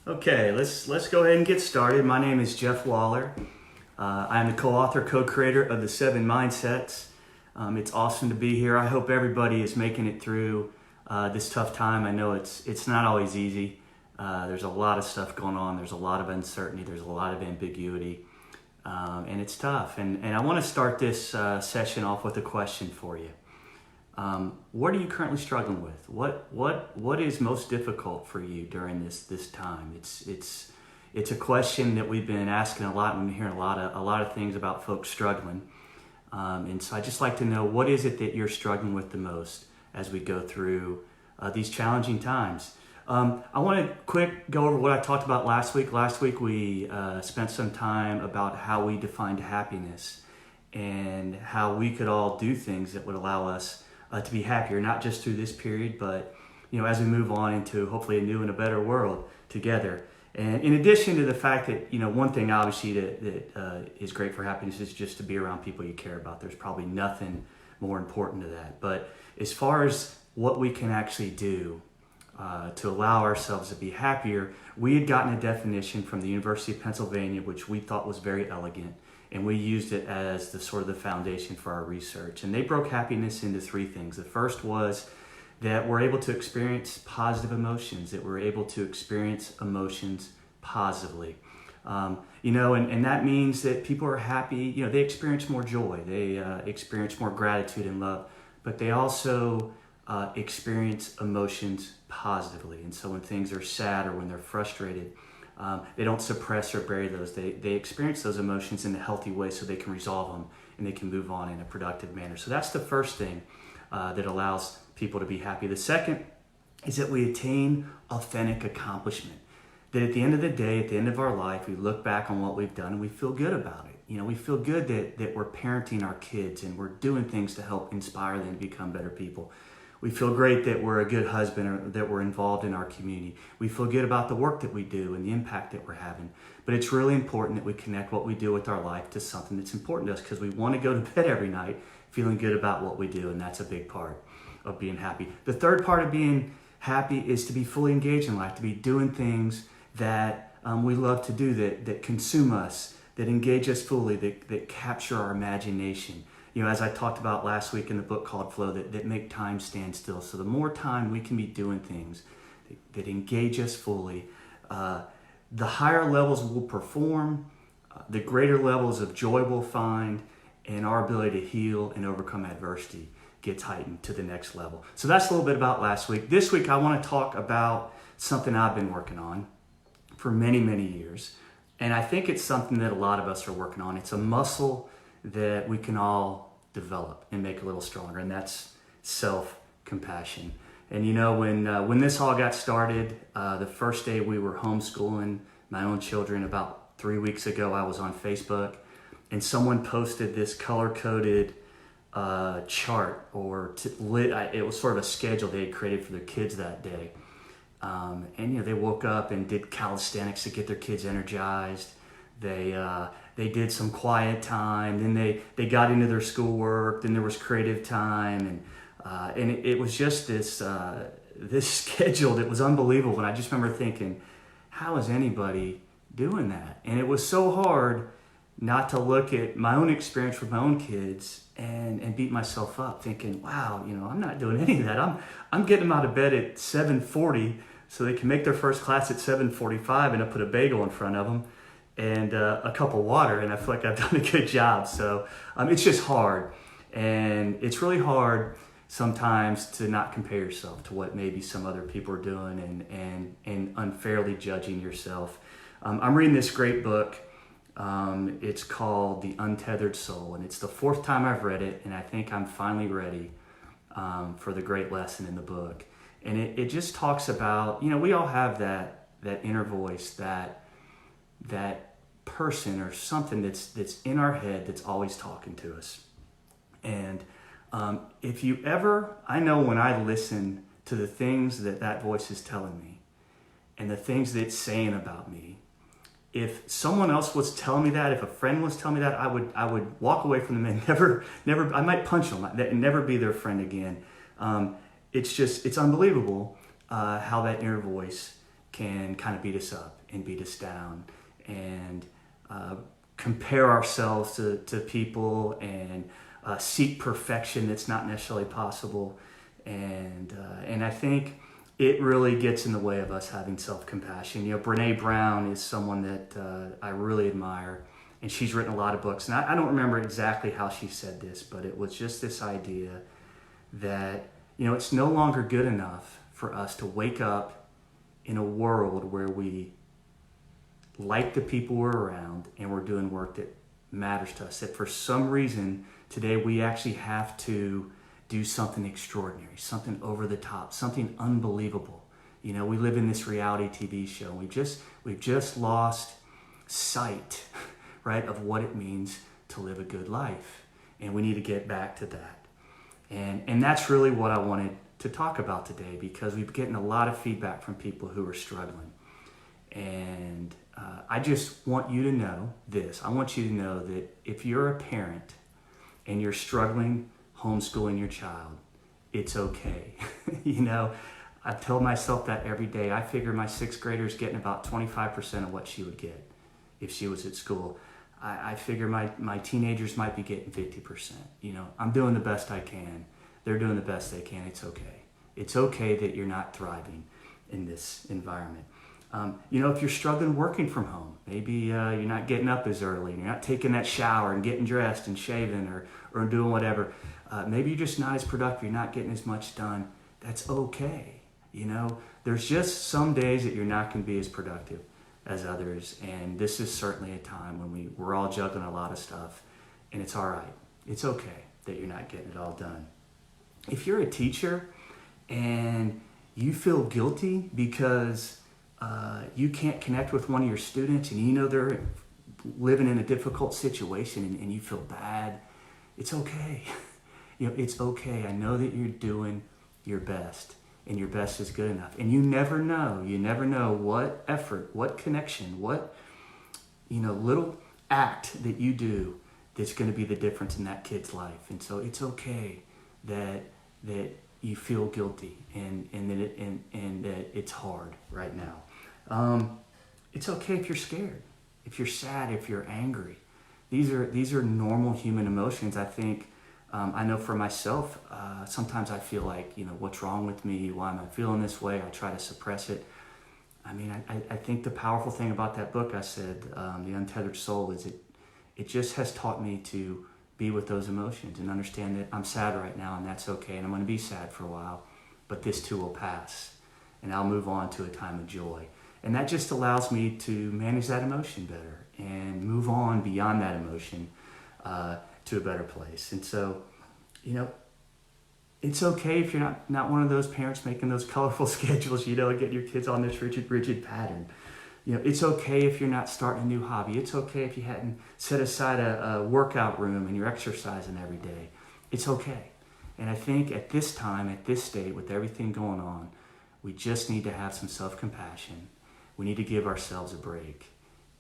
Okay, let's go ahead and get started. My name is Jeff Waller. I'm the co-author, co-creator of the 7 Mindsets. It's awesome to be here. I hope everybody is making it through this tough time. I know it's not always easy. There's a lot of stuff going on. There's a lot of uncertainty. There's a lot of ambiguity, and it's tough. And I want to start this session off with a question for you. What are you currently struggling with? What is most difficult for you during this time? It's a question that we've been asking a lot, and we've been hearing a lot of things about folks struggling. And so I just like to know, what is it that you're struggling with the most as we go through these challenging times? I want to go over what I talked about last week. Last week we spent some time about how we defined happiness and how we could all do things that would allow us to be happier, not just through this period, but as we move on into hopefully a new and a better world together. And in addition to the fact that one thing obviously that is great for happiness is just to be around people you care about. There's probably nothing more important to that. But as far as what we can actually do to allow ourselves to be happier, we had gotten a definition from the University of Pennsylvania, which we thought was very elegant. And we used it as the foundation for our research. And they broke happiness into 3 things. The first was that we're able to experience positive emotions, that we're able to experience emotions positively. And that means that people are happy, they experience more joy, they experience more gratitude and love, but they also experience emotions positively. And so when things are sad or when they're frustrated, they don't suppress or bury those. They experience those emotions in a healthy way so they can resolve them and they can move on in a productive manner. So that's the first thing that allows people to be happy. The second is that we attain authentic accomplishment. That at the end of the day, at the end of our life, we look back on what we've done and we feel good about it. We feel good that we're parenting our kids and we're doing things to help inspire them to become better people. We feel great that we're a good husband or that we're involved in our community. We feel good about the work that we do and the impact that we're having. But it's really important that we connect what we do with our life to something that's important to us, because we want to go to bed every night feeling good about what we do, and that's a big part of being happy. The third part of being happy is to be fully engaged in life, to be doing things that we love to do, that consume us, that engage us fully, that capture our imagination. As I talked about last week in the book called Flow, that make time stand still. So the more time we can be doing things that engage us fully, the higher levels we'll perform, the greater levels of joy we'll find, and our ability to heal and overcome adversity gets heightened to the next level. So that's a little bit about last week. This week I want to talk about something I've been working on for many, many years. And I think it's something that a lot of us are working on. It's a muscle that we can all develop and make a little stronger, and that's self-compassion. And when this all got started, the first day we were homeschooling my own children about 3 weeks ago, I was on Facebook, and someone posted this color-coded chart, it was sort of a schedule they had created for their kids that day. And they woke up and did calisthenics to get their kids energized. They did some quiet time, then they got into their schoolwork, then there was creative time, and it was just this schedule that was unbelievable. And I just remember thinking, how is anybody doing that? And it was so hard not to look at my own experience with my own kids and beat myself up, thinking, wow, I'm not doing any of that. I'm getting them out of bed at 7:40 so they can make their first class at 7:45, and I put a bagel in front of them and a cup of water, and I feel like I've done a good job. So it's just hard, and it's really hard sometimes to not compare yourself to what maybe some other people are doing and unfairly judging yourself. I'm reading this great book. It's called The Untethered Soul, and it's the 4th time I've read it, and I think I'm finally ready for the great lesson in the book. And it just talks about, we all have that inner voice, that person or something that's in our head that's always talking to us. And if you ever, I know when I listen to the things that voice is telling me and the things that it's saying about me, if someone else was telling me that, if a friend was telling me that, I would walk away from them and never, I might punch them and never be their friend again. It's unbelievable how that inner voice can kind of beat us up and beat us down and compare ourselves to people and seek perfection that's not necessarily possible. And I think it really gets in the way of us having self-compassion. You know, Brene Brown is someone that I really admire, and she's written a lot of books. And I don't remember exactly how she said this, but it was just this idea that, you know, it's no longer good enough for us to wake up in a world where we like the people we're around and we're doing work that matters to us. That for some reason today we actually have to do something extraordinary, something over the top, something unbelievable. You know, we live in this reality TV show. We've just lost sight, right, of what it means to live a good life, and we need to get back to that. And that's really what I wanted to talk about today, because we've getting a lot of feedback from people who are struggling. And I just want you to know this. I want you to know that if you're a parent and you're struggling homeschooling your child, it's okay. You know, I tell myself that every day. I figure my sixth grader's getting about 25% of what she would get if she was at school. I figure my teenagers might be getting 50%. You know, I'm doing the best I can. They're doing the best they can. It's okay. It's okay that you're not thriving in this environment. You know, if you're struggling working from home, maybe you're not getting up as early, and you're not taking that shower and getting dressed and shaving or doing whatever. Maybe you're just not as productive. You're not getting as much done. That's okay. You know, there's just some days that you're not going to be as productive as others. And this is certainly a time when we're all juggling a lot of stuff, and it's all right. It's okay that you're not getting it all done. If you're a teacher and you feel guilty because you can't connect with one of your students and you know they're living in a difficult situation and you feel bad, it's okay. You know, it's okay. I know that you're doing your best, and your best is good enough. And you never know what effort, what connection, what, you know, little act that you do that's going to be the difference in that kid's life. And so it's okay that you feel guilty and that it's hard right now. It's okay if you're scared, if you're sad, if you're angry. These are normal human emotions. I think I know for myself, sometimes I feel like, you know, what's wrong with me? Why am I feeling this way? I try to suppress it. I mean, I think the powerful thing about that book I said, The Untethered Soul, is it just has taught me to be with those emotions and understand that I'm sad right now, and that's okay, and I'm going to be sad for a while, but this too will pass, and I'll move on to a time of joy. And that just allows me to manage that emotion better and move on beyond that emotion to a better place. And so, you know, it's okay if you're not one of those parents making those colorful schedules, you know, getting your kids on this rigid pattern. You know, it's okay if you're not starting a new hobby. It's okay if you hadn't set aside a workout room and you're exercising every day. It's okay. And I think at this time, at this state, with everything going on, we just need to have some self-compassion. We need to give ourselves a break.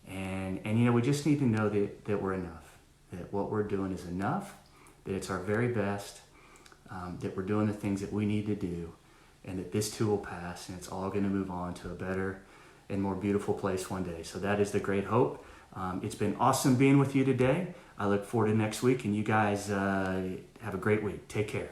And you know, we just need to know that we're enough, that what we're doing is enough, that it's our very best, that we're doing the things that we need to do, and that this too will pass, and it's all going to move on to a better and more beautiful place one day. So that is the great hope. It's been awesome being with you today. I look forward to next week, and you guys have a great week. Take care.